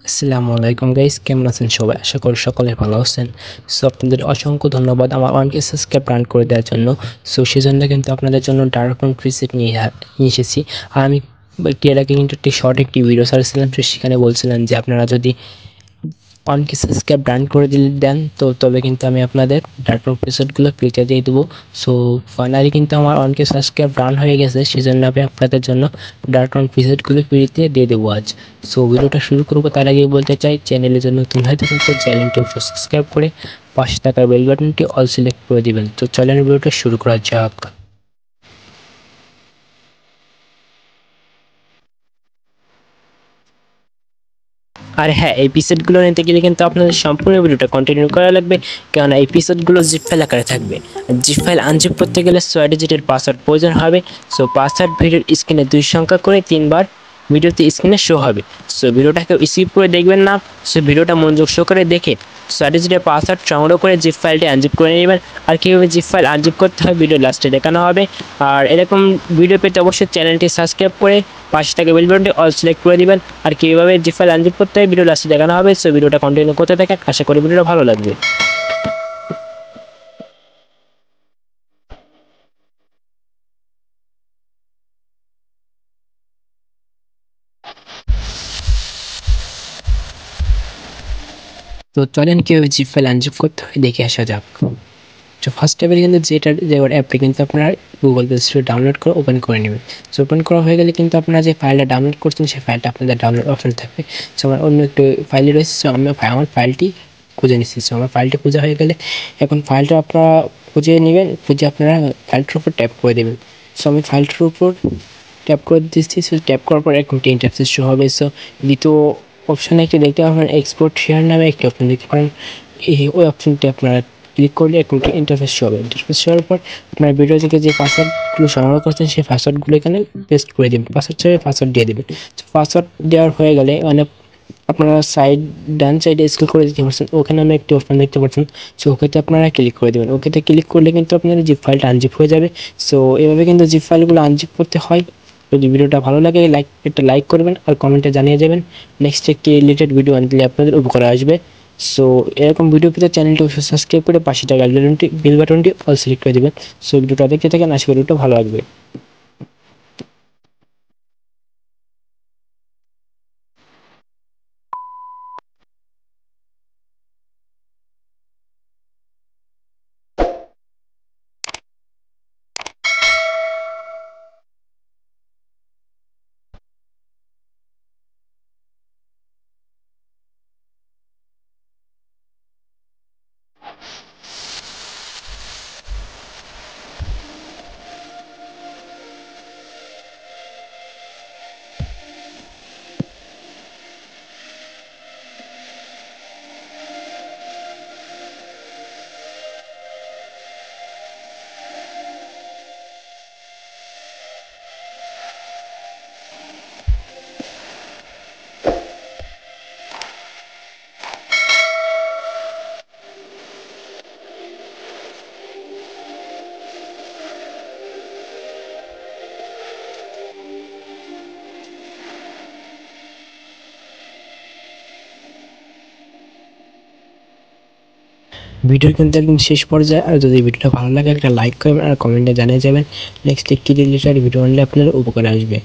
আসসালামু আলাইকুম গাইস, কেমন আছেন সবাই? আশা করি সকলে ভালো আছেন। সো আপনাদের অসংখ্য ধন্যবাদ আমার 1K সাবস্ক্রাইব রান করে দেওয়ার জন্য। সো সেজন্য কিন্তু আপনাদের জন্য ডার্কন প্রিসেট নিয়ে এসেছি। আর আমি এর আগে কিন্তু একটি ভিডিও ছাড়ছিলাম, তো সেখানে বলছিলাম যে আপনারা যদি 1K সাবস্ক্রাইব রান করে দেন তো তবে কিন্তু আমি আপনাদের ডার্কন প্রিসেটগুলো ফ্রিতে দিয়ে দেবো। সো ফাইনালি কিন্তু আমার 1K সাবস্ক্রাইব রান হয়ে গেছে, সেজন্য আমি আপনাদের জন্য ডার্কন প্রিসেটগুলো ফ্রিতে দিয়ে দেবো আজ। সো ভিডিওটা শুরু করবো তার আগে বলতে চাই, চ্যানেলের জন্য নতুন হয়ে থাকেন তো চ্যানেলটি সাবস্ক্রাইব করে পাশে থাকা বেল বাটনটি অল সিলেক্ট করে দিবেন। তো চলেন ভিডিওটা শুরু করা যাক। আর হ্যাঁ, এই এপিসোডগুলো নিতে গেলে কিন্তু আপনাদের সম্পূর্ণ ভিডিওটা কন্টিনিউ করা লাগবে, কারণ এই এপিসোডগুলো জিপ ফাইল আকারে থাকবে। জিপ ফাইল আনজিপ করতে গেলে 6 ডিজিটের পাসওয়ার্ড প্রয়োজন হবে। সো পাসওয়ার্ড ভিডিওর স্ক্রিনে 2 সংখ্যা করে 3বার ভিডিওতে স্ক্রিনে শো হবে। সো ভিডিওটাকে স্কিপ করে দেখবেন না, সো ভিডিওটা মনোযোগ সহকারে দেখে 6 ডিজিটের পাসওয়ার্ড সংগ্রহ করে জিপ ফাইলটি আনজিপ করে নেবেন। আর কীভাবে জিপ ফাইল আনজিপ করতে হয় ভিডিও লাস্টে দেখানো হবে। আর এরকম ভিডিও পেতে অবশ্যই চ্যানেলটি সাবস্ক্রাইব করে পাশে থাকা বেল বাটনটি অল সিলেক্ট করে দিবেন। আর কীভাবে জিপ ফাইল আনজিপ করতে হয় ভিডিও লাস্টে দেখানো হবে। সো ভিডিওটা কন্টিনিউ করতে থাকেন, আশা করি ভিডিওটা ভালো লাগবে। তো চলেন কীভাবে জিপ ফাইল আনজিপ করতে হয় দেখে আসা যাক। তো ফার্স্ট স্টেপে কিন্তু যে অ্যাপটা কিন্তু আপনারা গুগল প্লে স্টোরে ডাউনলোড করে ওপেন করে নেবেন। সো ওপেন করা হয়ে গেলে কিন্তু আপনারা যে ফাইলটা ডাউনলোড করছেন সেই ফাইলটা আপনাদের ডাউনলোড অপশন থাকবে। সো আমার অন্য একটু ফাইলে রয়েছে, সো আমি আমার ফাইলটি খুঁজে নিচ্ছি। সো আমার ফাইলটি খোঁজা হয়ে গেলে এখন ফাইলটা আপনারা খুঁজে নেবেন, খুঁজে আপনারা ফাইলটার উপর ট্যাপ করে দেবেন। সো আমি ফাইলটার উপর ট্যাপ করে দিচ্ছি। সো ট্যাপ করার পর এখন ইন্টারফেস শো হবে। সো দ্বিতীয় অপশানে একটি দেখতে পাবেন এক্সপোর্ট শেয়ার নামে একটি অপশন দেখতে পারেন। ওই অপশনটি আপনারা ক্লিক করলে এখন ইন্টারফেস শো হবে। ইন্টারফেস শো হওয়ার পর আপনার ভিডিও থেকে যে পাসওয়ার্ডগুলো সংগ্রহ করছেন সেই পাসওয়ার্ডগুলো এখানে পেস্ট করে দেবেন। পাসওয়ার্ড ছাড়া পাসওয়ার্ড দিয়ে দেবেন। তো পাসওয়ার্ড দেওয়ার হয়ে গেলে আপনারা ডান সাইডে স্ক্রল করে দিতে পারছেন, ওখানে আমি একটি অপশন দেখতে পাচ্ছেন। সো ওকেতে আপনারা ক্লিক করে দেবেন। ওকেতে ক্লিক করলে কিন্তু আপনার জিপ ফাইলটা আনজিপ হয়ে যাবে। সো এভাবে কিন্তু জিপ ফাইলগুলো আনজিপ করতে হয়। যদি ভিডিওটা ভালো লাগে একটা লাইক করবেন আর কমেন্টে জানিয়ে যাবেন নেক্সট একটি রিলেটেড ভিডিও আনলে আপনাদের উপকারে আসবে। সো এরকম ভিডিও পেতে চ্যানেলটি সাবস্ক্রাইব করে পাশে থাকা বেল বাটনটি অল সিলেক্ট করে দেবেন। সো ভিডিওটা দেখতে থাকেন, আশা করি ভিডিওটা ভালো লাগবে। ভিডিওর কিন্তু একদম শেষ পর্যায়ে, আর যদি ভিডিওটা ভালো লাগে একটা লাইক করবেন আর কমেন্টে জানিয়ে যাবেন নেক্সট একটি রিলেটেড ভিডিও আনলে আপনার উপকারে আসবে।